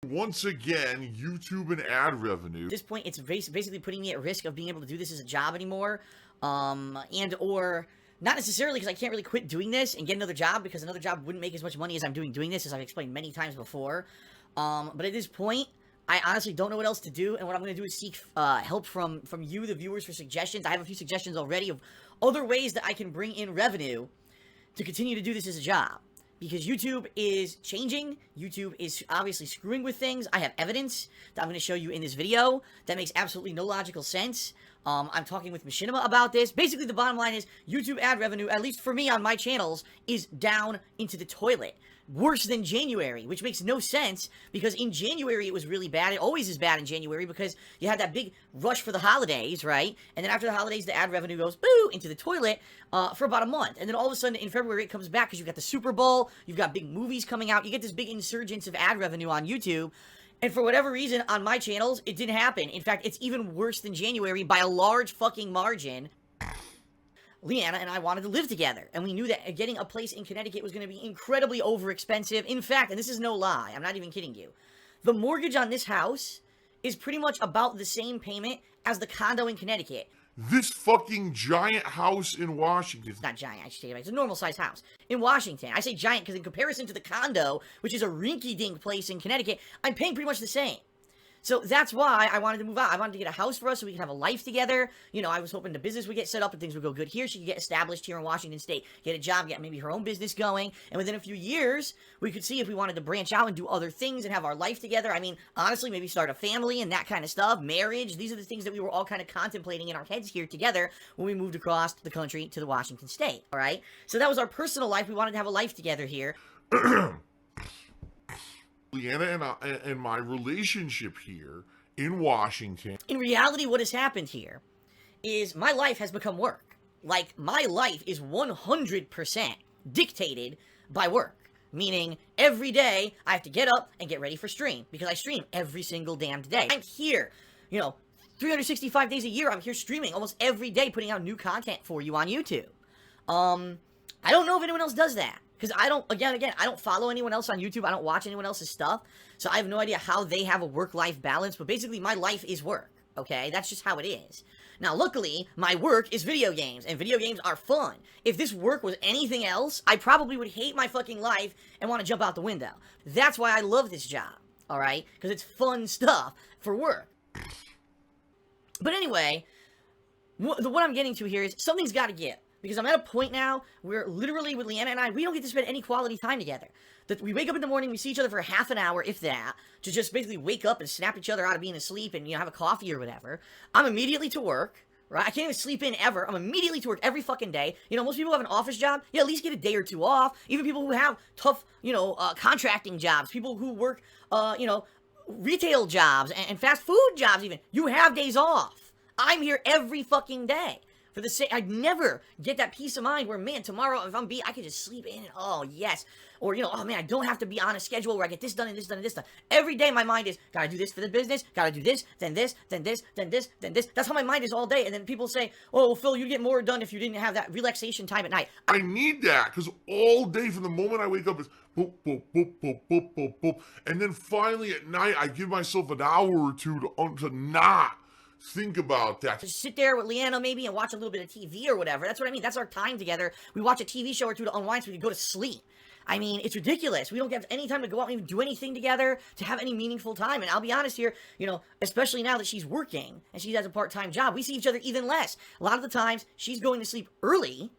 Once again, YouTube and ad revenue. At this point, it's basically putting me at risk of being able to do this as a job anymore, and or not necessarily because I can't really quit doing this and get another job, because another job wouldn't make as much money as I'm doing this, as I've explained many times before. But at this point, I honestly don't know what else to do, and what I'm going to do is seek help from you, the viewers, for suggestions. I have a few suggestions already of other ways that I can bring in revenue to continue to do this as a job. Because YouTube is changing, YouTube is obviously screwing with things. I have evidence that I'm going to show you in this video that makes absolutely no logical sense. I'm talking with Machinima about this. Basically, the bottom line is YouTube ad revenue, at least for me on my channels, is down into the toilet. Worse than January, which makes no sense, because in January it was really bad. It always is bad in January because you had that big rush for the holidays, right? And then after the holidays, the ad revenue goes, boo, into the toilet for about a month. And then all of a sudden in February it comes back because you've got the Super Bowl, you've got big movies coming out, you get this big insurgence of ad revenue on YouTube. And for whatever reason, on my channels, it didn't happen. In fact, it's even worse than January by a large fucking margin. Leanna and I wanted to live together, and we knew that getting a place in Connecticut was going to be incredibly overexpensive. In fact, and this is no lie, I'm not even kidding you, the mortgage on this house is pretty much about the same payment as the condo in Connecticut. This fucking giant house in Washington. It's not giant, I should say. It's a normal-sized house in Washington. I say giant because in comparison to the condo, which is a rinky-dink place in Connecticut, I'm paying pretty much the same. So that's why I wanted to move out. I wanted to get a house for us so we can have a life together. You know, I was hoping the business would get set up and things would go good here. She could get established here in Washington State, get a job, get maybe her own business going. And within a few years, we could see if we wanted to branch out and do other things and have our life together. I mean, honestly, maybe start a family and that kind of stuff. Marriage. These are the things that we were all kind of contemplating in our heads here together when we moved across the country to the Washington State. All right? So that was our personal life. We wanted to have a life together here. Leanna and my relationship here in Washington. In reality, what has happened here is my life has become work. Like, my life is 100% dictated by work. Meaning, every day, I have to get up and get ready for stream. Because I stream every single damned day. I'm here, you know, 365 days a year, I'm here streaming almost every day, putting out new content for you on YouTube. I don't know if anyone else does that. Because I don't, again, I don't follow anyone else on YouTube. I don't watch anyone else's stuff. So I have no idea how they have a work-life balance. But basically, my life is work, okay? That's just how it is. Now, luckily, my work is video games. And video games are fun. If this work was anything else, I probably would hate my fucking life and want to jump out the window. That's why I love this job, alright? Because it's fun stuff for work. But anyway, what I'm getting to here is something's got to give. Because I'm at a point now where literally with Leanna and I, we don't get to spend any quality time together. That we wake up in the morning, we see each other for half an hour, if that, to just basically wake up and snap each other out of being asleep and, you know, have a coffee or whatever. I'm immediately to work, right? I can't even sleep in ever. I'm immediately to work every fucking day. You know, most people have an office job. Yeah, at least get a day or two off. Even people who have tough, you know, contracting jobs, people who work, you know, retail jobs and fast food jobs even. You have days off. I'm here every fucking day. For the sake, I'd never get that peace of mind where, man, tomorrow, if I'm beat, I could just sleep in and, oh, yes. Or, you know, oh, man, I don't have to be on a schedule where I get this done and this done and this done. Every day, my mind is, gotta do this for the business, gotta do this, then this, then this, then this, then this. That's how my mind is all day. And then people say, oh, well, Phil, you'd get more done if you didn't have that relaxation time at night. I need that, because all day from the moment I wake up, it's boop, boop, boop, boop, boop, boop, boop. And then finally at night, I give myself an hour or two to not think about that. Just sit there with Leanna maybe and watch a little bit of TV or whatever. That's what I mean. That's our time together. We watch a TV show or two to unwind so we can go to sleep. I mean, it's ridiculous. We don't get any time to go out and even do anything together, to have any meaningful time. And I'll be honest here, you know, especially now that she's working and she has a part-time job, we see each other even less. A lot of the times, she's going to sleep early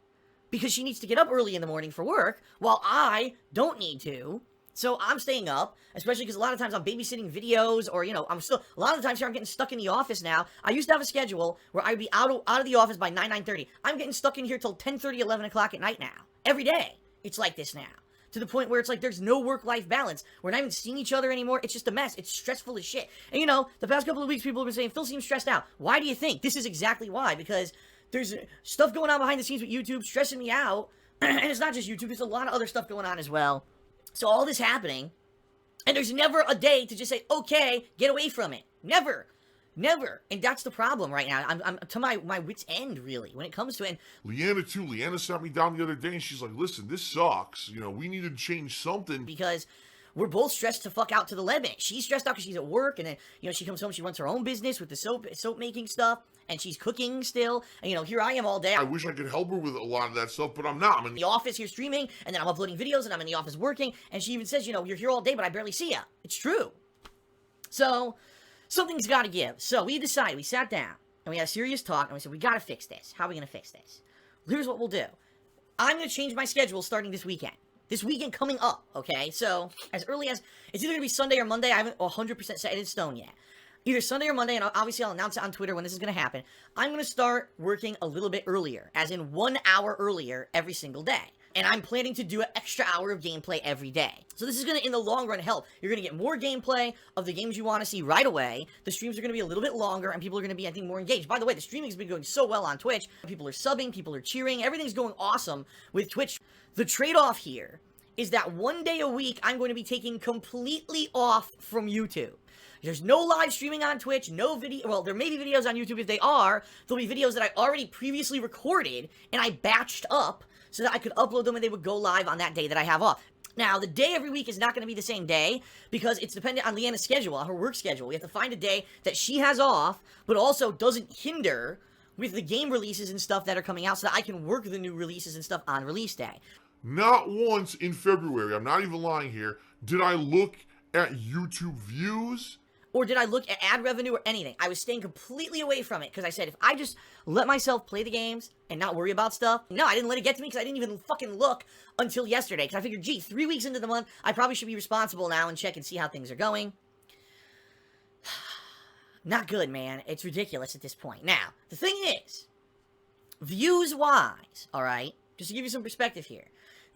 because she needs to get up early in the morning for work, while I don't need to. So I'm staying up, especially because a lot of times I'm babysitting videos, or, you know, a lot of the times here I'm getting stuck in the office now. I used to have a schedule where I'd be out of the office by 9:30. I'm getting stuck in here till 10:30, 11 o'clock at night now. Every day. It's like this now. To the point where it's like there's no work-life balance. We're not even seeing each other anymore. It's just a mess. It's stressful as shit. And, you know, the past couple of weeks people have been saying, Phil seems stressed out. Why do you think? This is exactly why. Because there's stuff going on behind the scenes with YouTube stressing me out. And it's not just YouTube. There's a lot of other stuff going on as well. So all this happening, and there's never a day to just say, okay, get away from it. Never. Never. And that's the problem right now. I'm to my wit's end, really, when it comes to it. And Leanna, too. Leanna sat me down the other day, and she's like, listen, this sucks. You know, we need to change something. Because we're both stressed to fuck out to the limit. She's stressed out because she's at work, and then, she comes home, she runs her own business with the soap making stuff, and she's cooking still, and, here I am all day. I wish I could help her with a lot of that stuff, but I'm not. I'm in the office here streaming, and then I'm uploading videos, and I'm in the office working, and she even says, you're here all day, but I barely see you. It's true. So, something's got to give. So, we sat down, and we had a serious talk, and we said, we got to fix this. How are we going to fix this? Here's what we'll do. I'm going to change my schedule starting this weekend. This weekend coming up, okay? So, as early as, it's either going to be Sunday or Monday. I haven't 100% set it in stone yet. Either Sunday or Monday, and obviously I'll announce it on Twitter when this is going to happen. I'm going to start working a little bit earlier, as in 1 hour earlier every single day. And I'm planning to do an extra hour of gameplay every day. So this is going to, in the long run, help. You're going to get more gameplay of the games you want to see right away. The streams are going to be a little bit longer, and people are going to be, I think, more engaged. By the way, the streaming has been going so well on Twitch. People are subbing, people are cheering. Everything's going awesome with Twitch. The trade-off here is that 1 day a week, I'm going to be taking completely off from YouTube. There's no live streaming on Twitch, no video, well, there may be videos on YouTube. If they are, there'll be videos that I already previously recorded, and I batched up so that I could upload them and they would go live on that day that I have off. Now, the day every week is not going to be the same day, because it's dependent on Leanna's schedule, on her work schedule. We have to find a day that she has off, but also doesn't hinder with the game releases and stuff that are coming out, so that I can work the new releases and stuff on release day. Not once in February, I'm not even lying here, did I look at YouTube views. Or did I look at ad revenue or anything? I was staying completely away from it, because I said, if I just let myself play the games and not worry about stuff. No, I didn't let it get to me, because I didn't even fucking look until yesterday, because I figured, gee, 3 weeks into the month, I probably should be responsible now and check and see how things are going. Not good, man. It's ridiculous at this point. Now, the thing is, views-wise, alright, just to give you some perspective here,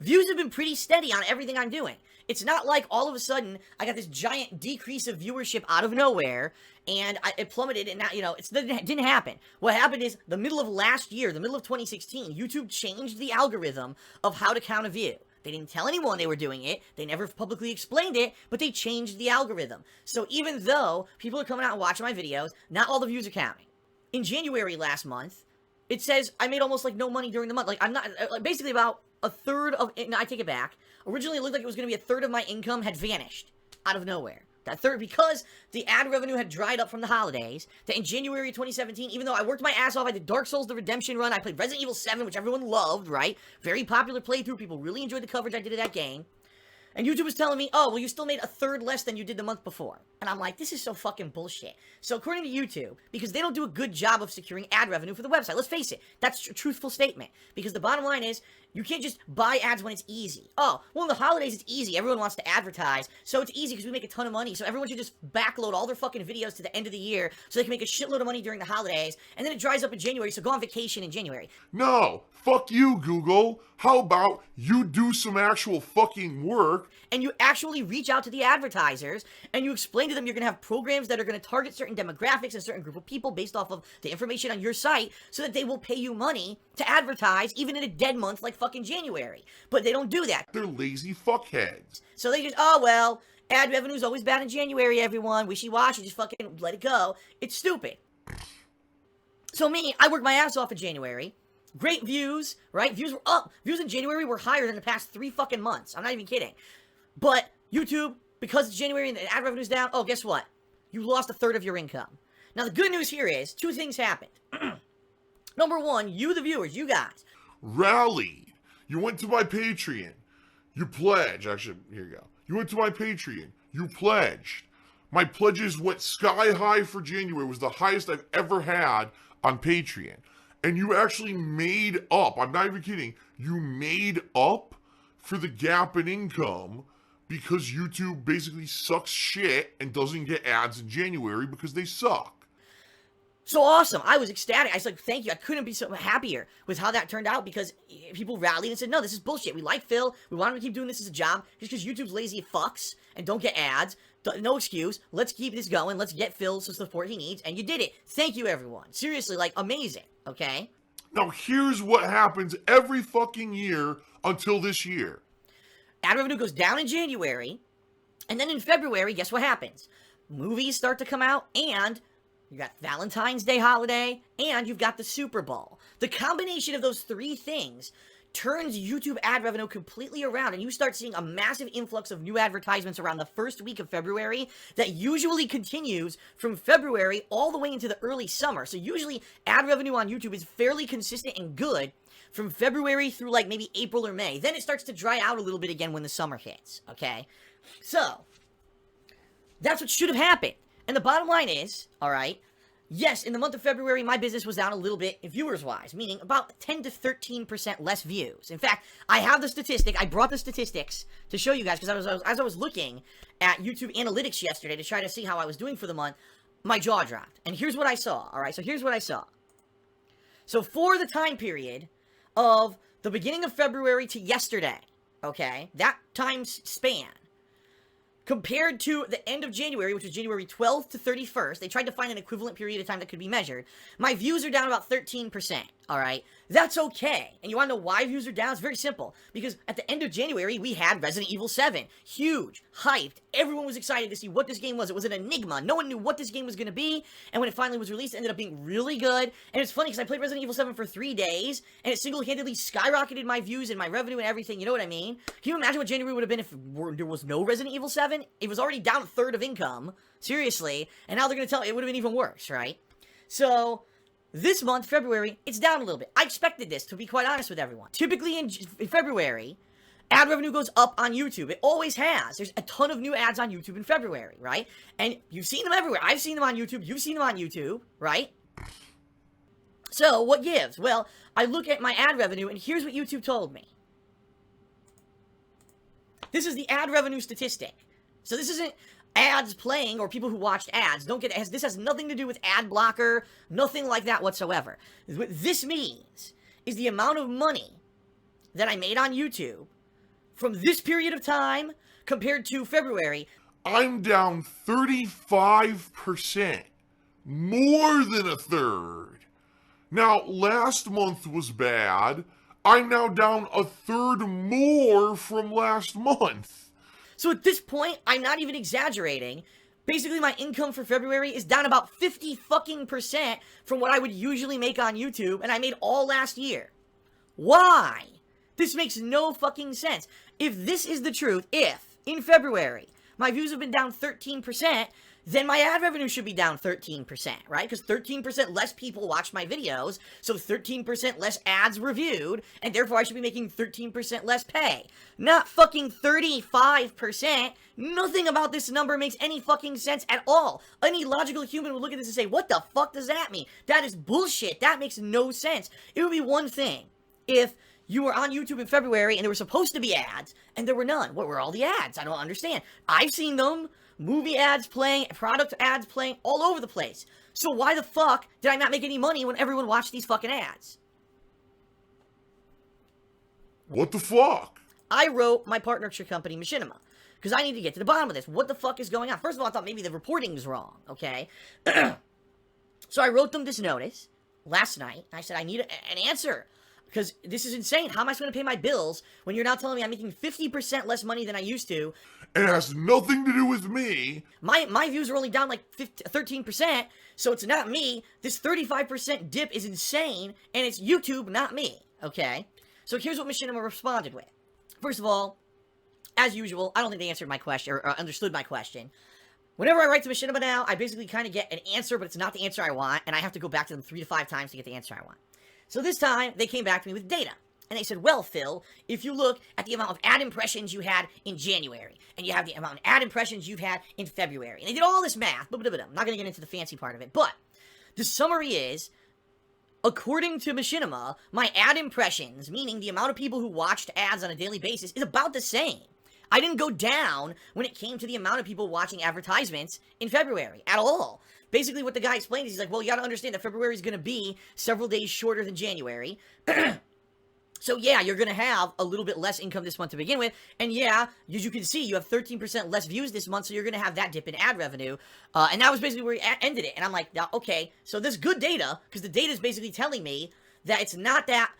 views have been pretty steady on everything I'm doing. It's not like all of a sudden I got this giant decrease of viewership out of nowhere and it plummeted, and now, it didn't happen. What happened is, the middle of last year, the middle of 2016, YouTube changed the algorithm of how to count a view. They didn't tell anyone they were doing it. They never publicly explained it, but they changed the algorithm. So even though people are coming out and watching my videos, not all the views are counting. In January last month, it says I made almost like no money during the month. Like, I'm not, basically about a third of, no, I take it back. Originally, it looked like it was going to be a third of my income had vanished out of nowhere. That third, because the ad revenue had dried up from the holidays, that in January 2017, even though I worked my ass off, I did Dark Souls The Redemption run, I played Resident Evil 7, which everyone loved, right? Very popular playthrough, people really enjoyed the coverage I did of that game. And YouTube was telling me, oh, well, you still made a third less than you did the month before. And I'm like, this is so fucking bullshit. So according to YouTube, because they don't do a good job of securing ad revenue for the website, let's face it, that's a truthful statement. Because the bottom line is, you can't just buy ads when it's easy. Oh, well, in the holidays, it's easy. Everyone wants to advertise, so it's easy because we make a ton of money. So everyone should just backload all their fucking videos to the end of the year so they can make a shitload of money during the holidays, and then it dries up in January, so go on vacation in January. No, fuck you, Google. How about you do some actual fucking work? And you actually reach out to the advertisers, and you explain to them you're going to have programs that are going to target certain demographics and a certain group of people based off of the information on your site, so that they will pay you money to advertise, even in a dead month like fucking January. But they don't do that. They're lazy fuckheads. So they just, oh, well, ad revenue's always bad in January, everyone. Wishy-washy, just fucking let it go. It's stupid. So me, I worked my ass off in January. Great views, right? Views were up. Views in January were higher than the past 3 fucking months. I'm not even kidding. But YouTube, because it's January and the ad revenue's down, oh, guess what? You lost a third of your income. Now, the good news here is 2 things happened. Number 1, you, the viewers, you guys, rallied. You went to my Patreon. You pledged. Actually, here you go. You went to my Patreon. You pledged. My pledges went sky high for January. It was the highest I've ever had on Patreon. And you actually made up. I'm not even kidding. You made up for the gap in income because YouTube basically sucks shit and doesn't get ads in January because they suck. So awesome. I was ecstatic. I was like, thank you. I couldn't be so happier with how that turned out, because people rallied and said, no, this is bullshit. We like Phil. We want him to keep doing this as a job. Just because YouTube's lazy fucks and don't get ads. No excuse. Let's keep this going. Let's get Phil some support he needs. And you did it. Thank you, everyone. Seriously, like, amazing. Okay? Now, here's what happens every fucking year until this year. Ad revenue goes down in January. And then in February, guess what happens? Movies start to come out, and you got Valentine's Day holiday, and you've got the Super Bowl. The combination of those 3 things turns YouTube ad revenue completely around, and you start seeing a massive influx of new advertisements around the first week of February that usually continues from February all the way into the early summer. So usually ad revenue on YouTube is fairly consistent and good from February through like maybe April or May. Then it starts to dry out a little bit again when the summer hits, okay? So, that's what should have happened. And the bottom line is, alright, yes, in the month of February, my business was down a little bit viewers-wise, meaning about 10 to 13% less views. In fact, I have the statistic. I brought the statistics to show you guys, because as I was looking at YouTube Analytics yesterday to try to see how I was doing for the month, my jaw dropped. And here's what I saw, alright? So here's what I saw. So for the time period of the beginning of February to yesterday, okay, that time span, compared to the end of January, which was January 12th to 31st, they tried to find an equivalent period of time that could be measured. My views are down about 13%, alright? That's okay. And you want to know why views are down? It's very simple. Because at the end of January, we had Resident Evil 7. Huge. Hyped. Everyone was excited to see what this game was. It was an enigma. No one knew what this game was going to be. And when it finally was released, it ended up being really good. And it's funny because I played Resident Evil 7 for 3 days, and it single-handedly skyrocketed my views and my revenue and everything. You know what I mean? Can you imagine what January would have been if there was no Resident Evil 7? It was already down a third of income. Seriously. And now they're going to tell it would have been even worse, right? So this month, February, it's down a little bit. I expected this, to be quite honest with everyone. Typically in February, ad revenue goes up on YouTube. It always has. There's a ton of new ads on YouTube in February, right? And you've seen them everywhere. I've seen them on YouTube. You've seen them on YouTube, right? So, what gives? Well, I look at my ad revenue, and here's what YouTube told me. This is the ad revenue statistic. So this isn't ads playing or people who watched ads. Don't get it. This has nothing to do with ad blocker, nothing like that whatsoever. What this means is the amount of money that I made on YouTube from this period of time compared to February. I'm down 35%. More than a third. Now, last month was bad. I'm now down a third more from last month. So at this point, I'm not even exaggerating. Basically, my income for February is down about 50% from what I would usually make on YouTube, and I made all last year. Why? This makes no fucking sense. If this is the truth, if, in February, my views have been down 13%, then my ad revenue should be down 13%, right? Because 13% less people watched my videos, so 13% less ads reviewed, and therefore I should be making 13% less pay. Not fucking 35%. Nothing about this number makes any fucking sense at all. Any logical human would look at this and say, what the fuck does that mean? That is bullshit. That makes no sense. It would be one thing if you were on YouTube in February and there were supposed to be ads, and there were none. What were all the ads? I don't understand. I've seen them. Movie ads playing, product ads playing, all over the place. So why the fuck did I not make any money when everyone watched these fucking ads? What the fuck? I wrote my partnership company, Machinima, because I need to get to the bottom of this. What the fuck is going on? First of all, I thought maybe the reporting was wrong, okay? So I wrote them this notice last night. I said, I need an answer. Because this is insane. How am I supposed to pay my bills when you're now telling me I'm making 50% less money than I used to? And it has nothing to do with me. My views are only down like 13%, so it's not me. This 35% dip is insane, and it's YouTube, not me, okay? So here's what Machinima responded with. First of all, as usual, I don't think they answered my question, or understood my question. Whenever I write to Machinima now, I basically kind of get an answer, but it's not the answer I want, and I have to go back to them 3 to 5 times to get the answer I want. So this time, they came back to me with data. And they said, well, Phil, if you look at the amount of ad impressions you had in January, and you have the amount of ad impressions you've had in February, and they did all this math, I'm not going to get into the fancy part of it, but the summary is, according to Machinima, my ad impressions, meaning the amount of people who watched ads on a daily basis, is about the same. I didn't go down when it came to the amount of people watching advertisements in February at all. Basically, what the guy explained is, he's like, well, you gotta understand that February is gonna be several days shorter than January. So, yeah, you're gonna have a little bit less income this month to begin with. And, yeah, as you can see, you have 13% less views this month, so you're gonna have that dip in ad revenue. And that was basically where he ended it. And I'm like, okay, so there's good data, because the data is basically telling me that it's not that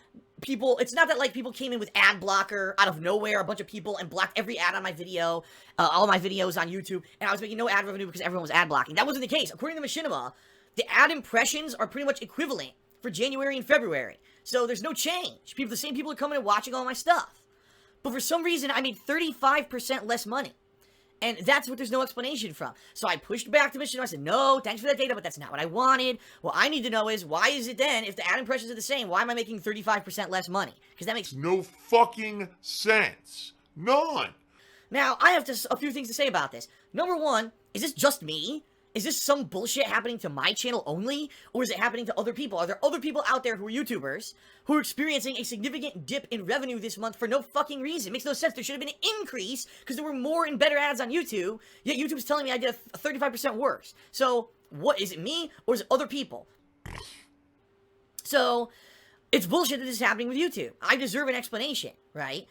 like people came in with ad blocker out of nowhere, a bunch of people, and blocked every ad on my video, all my videos on YouTube, and I was making no ad revenue because everyone was ad blocking. That wasn't the case. According to Machinima, the ad impressions are pretty much equivalent for January and February. So there's no change. The same people are coming and watching all my stuff. But for some reason, I made 35% less money. And that's what there's no explanation from. So I pushed back to Machinima. I said, no, thanks for that data, but that's not what I wanted. What I need to know is, why is it then, if the ad impressions are the same, why am I making 35% less money? Because that makes no fucking sense. None. Now, I have a few things to say about this. Number one, is this just me? Is this some bullshit happening to my channel only? Or is it happening to other people? Are there other people out there who are YouTubers who are experiencing a significant dip in revenue this month for no fucking reason? It makes no sense. There should have been an increase because there were more and better ads on YouTube. Yet YouTube's telling me I did a 35% worse. So, what is it, me or is it other people? So, it's bullshit that this is happening with YouTube. I deserve an explanation, right?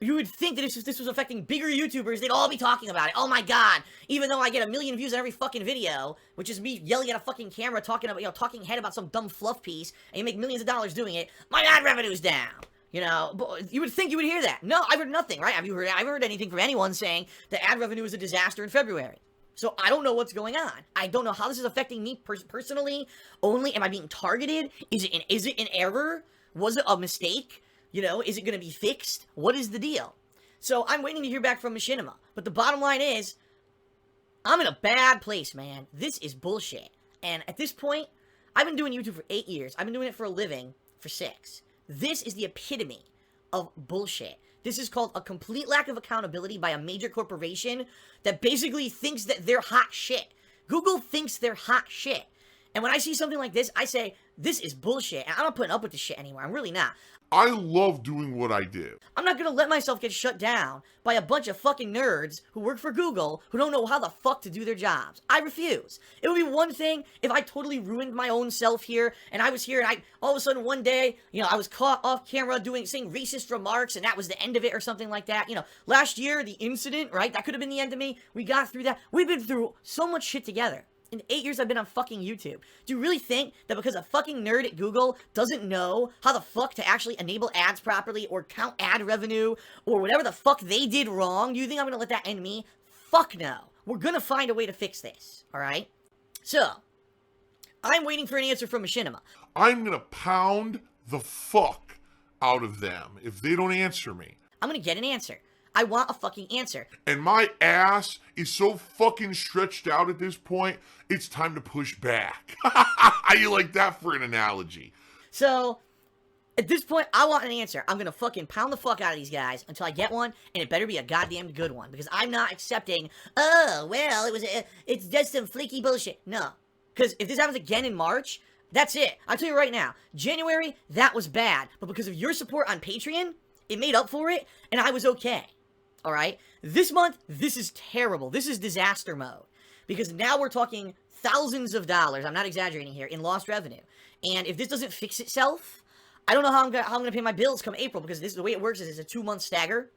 You would think that if this was affecting bigger YouTubers, they'd all be talking about it. Oh my god, even though I get 1 million views on every fucking video, which is me yelling at a fucking camera, talking about, talking head about some dumb fluff piece, and you make millions of dollars doing it, my ad revenue's down. But you would think you would hear that. No, I've heard nothing, right? I haven't heard anything from anyone saying the ad revenue is a disaster in February. So I don't know what's going on. I don't know how this is affecting me personally. Only, am I being targeted? Is it an error? Was it a mistake? Is it going to be fixed? What is the deal? So I'm waiting to hear back from Machinima. But the bottom line is, I'm in a bad place, man. This is bullshit. And at this point, I've been doing YouTube for 8 years. I've been doing it for a living for 6. This is the epitome of bullshit. This is called a complete lack of accountability by a major corporation that basically thinks that they're hot shit. Google thinks they're hot shit. And when I see something like this, I say, this is bullshit. And I'm not putting up with this shit anymore. I'm really not. I love doing what I do. I'm not gonna let myself get shut down by a bunch of fucking nerds who work for Google who don't know how the fuck to do their jobs. I refuse. It would be one thing if I totally ruined my own self here, and I was here, and all of a sudden one day, I was caught off camera saying racist remarks, and that was the end of it or something like that. Last year, the incident, right? That could have been the end of me. We got through that. We've been through so much shit together. In 8 years I've been on fucking YouTube. Do you really think that because a fucking nerd at Google doesn't know how the fuck to actually enable ads properly or count ad revenue or whatever the fuck they did wrong, do you think I'm gonna let that end me? Fuck no. We're gonna find a way to fix this, alright? So, I'm waiting for an answer from Machinima. I'm gonna pound the fuck out of them if they don't answer me. I'm gonna get an answer. I want a fucking answer. And my ass is so fucking stretched out at this point, it's time to push back. How you like that for an analogy? So, at this point, I want an answer. I'm gonna fucking pound the fuck out of these guys until I get one, and it better be a goddamn good one. Because I'm not accepting, oh, well, it's just some flaky bullshit. No. Because if this happens again in March, that's it. I'll tell you right now. January, that was bad. But because of your support on Patreon, it made up for it, and I was okay. Alright? This month, this is terrible. This is disaster mode. Because now we're talking thousands of dollars, I'm not exaggerating here, in lost revenue. And if this doesn't fix itself, I don't know how I'm gonna pay my bills come April, because the way it works is it's a 2-month stagger.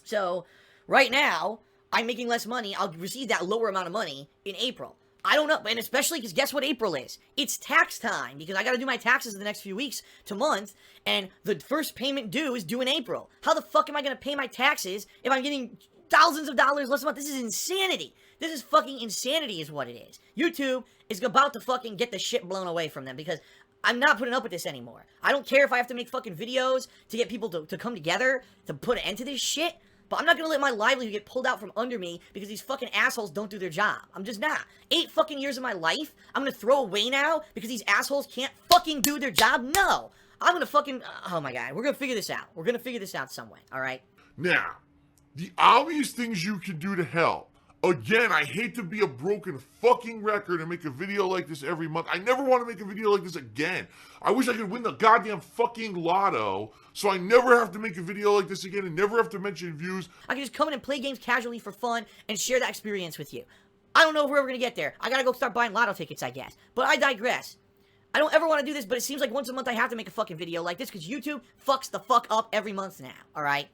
So, right now, I'm making less money. I'll receive that lower amount of money in April. I don't know, and especially because guess what April is? It's tax time, because I gotta do my taxes in the next few weeks to month, and the first payment due is due in April. How the fuck am I gonna pay my taxes if I'm getting thousands of dollars less a month? This is insanity. This is fucking insanity is what it is. YouTube is about to fucking get the shit blown away from them, because I'm not putting up with this anymore. I don't care if I have to make fucking videos to get people to come together to put an end to this shit. But I'm not gonna let my livelihood get pulled out from under me because these fucking assholes don't do their job. I'm just not. 8 fucking years of my life, I'm gonna throw away now because these assholes can't fucking do their job? No! I'm gonna fucking... Oh my god, we're gonna figure this out. We're gonna figure this out some way, alright? Now, the obvious things you can do to help. Again, I hate to be a broken fucking record and make a video like this every month. I never want to make a video like this again. I wish I could win the goddamn fucking lotto so I never have to make a video like this again and never have to mention views. I can just come in and play games casually for fun and share that experience with you. I don't know if we're ever going to get there. I gotta go start buying lotto tickets, I guess. But I digress. I don't ever want to do this, but it seems like once a month I have to make a fucking video like this because YouTube fucks the fuck up every month now, alright?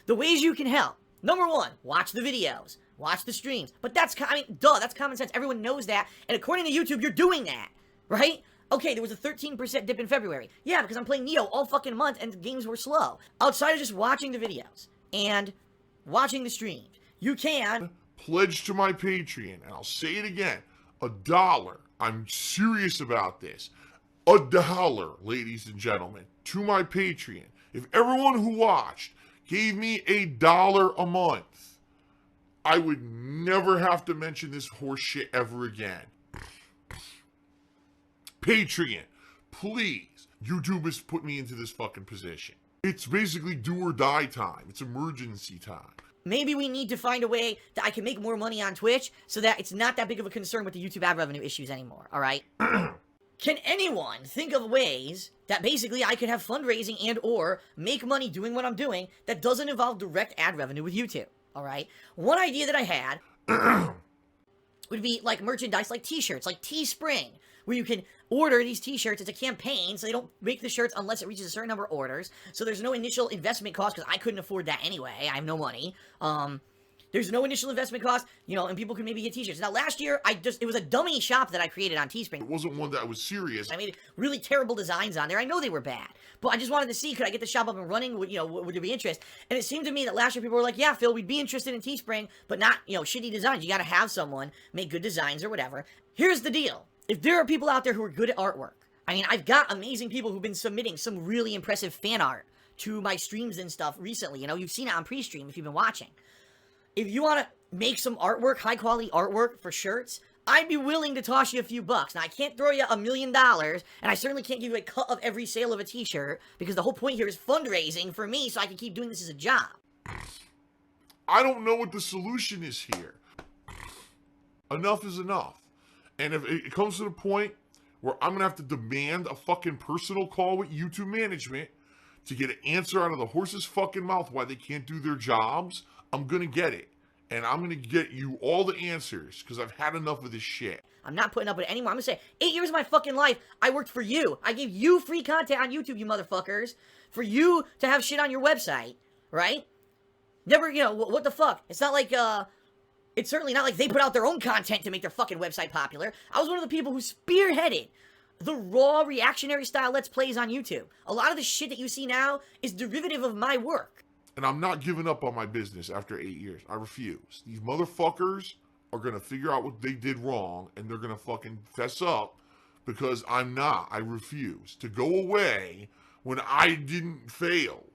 The ways you can help. Number 1, watch the videos. Watch the streams. But that's, that's common sense. Everyone knows that. And according to YouTube, you're doing that. Right? Okay, there was a 13% dip in February. Yeah, because I'm playing Neo all fucking month and the games were slow. Outside of just watching the videos and watching the streams, you can pledge to my Patreon. And I'll say it again. $1. I'm serious about this. $1, ladies and gentlemen, to my Patreon, if everyone who watched gave me $1 a month, I would never have to mention this horse shit ever again. Patreon, please. YouTube has put me into this fucking position. It's basically do or die time. It's emergency time. Maybe we need to find a way that I can make more money on Twitch so that it's not that big of a concern with the YouTube ad revenue issues anymore, alright? Can anyone think of ways that basically I could have fundraising and or make money doing what I'm doing that doesn't involve direct ad revenue with YouTube, alright? One idea that I had would be like merchandise, like t-shirts, like Teespring, where you can order these t-shirts. It's a campaign, so they don't make the shirts unless it reaches a certain number of orders. So there's no initial investment cost, because I couldn't afford that anyway. I have no money. There's no initial investment cost, you know, and people can maybe get t-shirts. Now, last year, it was a dummy shop that I created on Teespring. It wasn't one that was serious. I made really terrible designs on there. I know they were bad, but I just wanted to see, could I get the shop up and running? Would there be interest? And it seemed to me that last year people were like, yeah, Phil, we'd be interested in Teespring, but not, shitty designs. You gotta have someone make good designs or whatever. Here's the deal. If there are people out there who are good at artwork, I mean, I've got amazing people who've been submitting some really impressive fan art to my streams and stuff recently. You've seen it on pre-stream if you've been watching. If you want to make some artwork, high-quality artwork for shirts, I'd be willing to toss you a few bucks. Now, I can't throw you $1 million, and I certainly can't give you a cut of every sale of a t-shirt, because the whole point here is fundraising for me so I can keep doing this as a job. I don't know what the solution is here. Enough is enough. And if it comes to the point where I'm going to have to demand a fucking personal call with YouTube management to get an answer out of the horse's fucking mouth why they can't do their jobs, I'm going to get it. And I'm going to get you all the answers, because I've had enough of this shit. I'm not putting up with it anymore. I'm going to say, 8 years of my fucking life, I worked for you. I gave you free content on YouTube, you motherfuckers, for you to have shit on your website, right? Never, what the fuck? It's not like, it's certainly not like they put out their own content to make their fucking website popular. I was one of the people who spearheaded the raw reactionary style Let's Plays on YouTube. A lot of the shit that you see now is derivative of my work. And I'm not giving up on my business after 8 years. I refuse. These motherfuckers are going to figure out what they did wrong, and they're going to fucking fess up, because I'm not. I refuse to go away when I didn't fail.